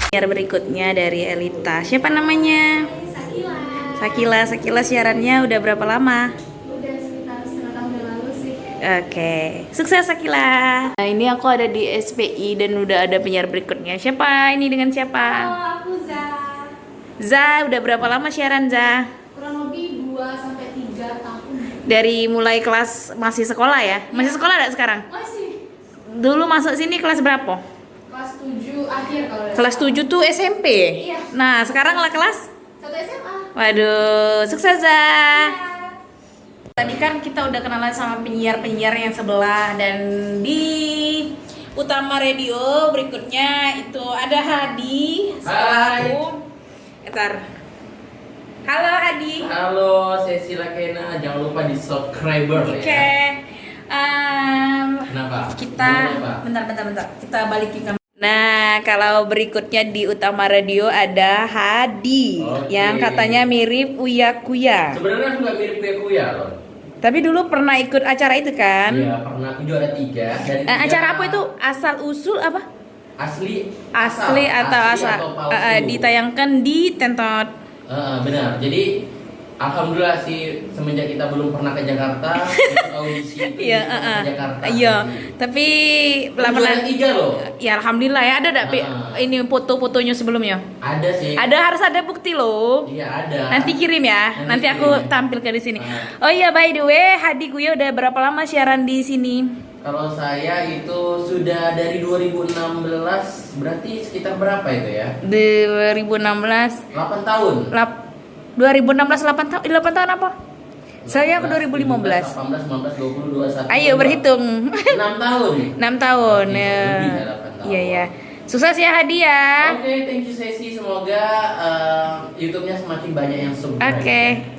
Penyiar berikutnya dari Elita. Siapa namanya? Sakila siarannya udah berapa lama? Udah sekitar setengah tahun yang lalu sih. Oke, sukses Sakila. Nah, ini aku ada di SPI dan udah ada penyiar berikutnya. Siapa ini dengan siapa? Aku Za, udah berapa lama siaran Za? kurang lebih 2-3 tahun. Dari mulai kelas masih sekolah ya? Masih sekolah nggak sekarang? Masih Dulu masuk sini kelas berapa? kelas 7 akhir kalau udah. Kelas 7 tuh SMP. Iya. Nah, sekarang lah kelas? 1 SMA. Waduh, sukses Za. Ya. Tadi kan kita udah kenalan sama penyiar-penyiar yang sebelah, dan di Utama Radio berikutnya itu ada Hadi selaku Halo Hadi. Halo, saya Silakena. Jangan lupa di subscriber Oke. ya. Kenapa? Kita Kenapa? bentar. Kita balikin ke. Nah, kalau berikutnya di Utama Radio ada Hadi. Oke. Yang katanya mirip Uya Kuya. Sebenarnya aku nggak mirip kayak Kuya loh. Tapi dulu pernah ikut acara itu kan? Iya, pernah aku juara 3 dari Acara apa itu? Asal usul apa? Asli Atau asal palsu. ditayangkan di Tentot. Benar. Jadi alhamdulillah sih semenjak kita belum pernah ke Jakarta, ikut audisi itu Iya, ke Jakarta. iya. Tapi Kan juara 3 loh. ya alhamdulillah ya, ada enggak ini foto-fotonya sebelumnya? Ada sih. Ada, harus ada bukti loh. Iya, ada. Nanti kirim ya. Nanti aku kirim. tampilkan di sini. Ah. Oh iya, by the way, Hadi Kuya udah berapa lama siaran di sini? Kalau saya itu sudah dari 2016, berarti sekitar berapa itu ya? 2016 8 tahun. 2016 8 tahun apa? Saya 2015. 18, 19, 20, 21. Ayo berhitung. 6 tahun. 6 tahun Lebih ya. dari 8 tahun. Iya. Sukses ya Hadi ya. Oke, thank you Sesi. Semoga YouTube-nya semakin banyak yang subscribe. Oke.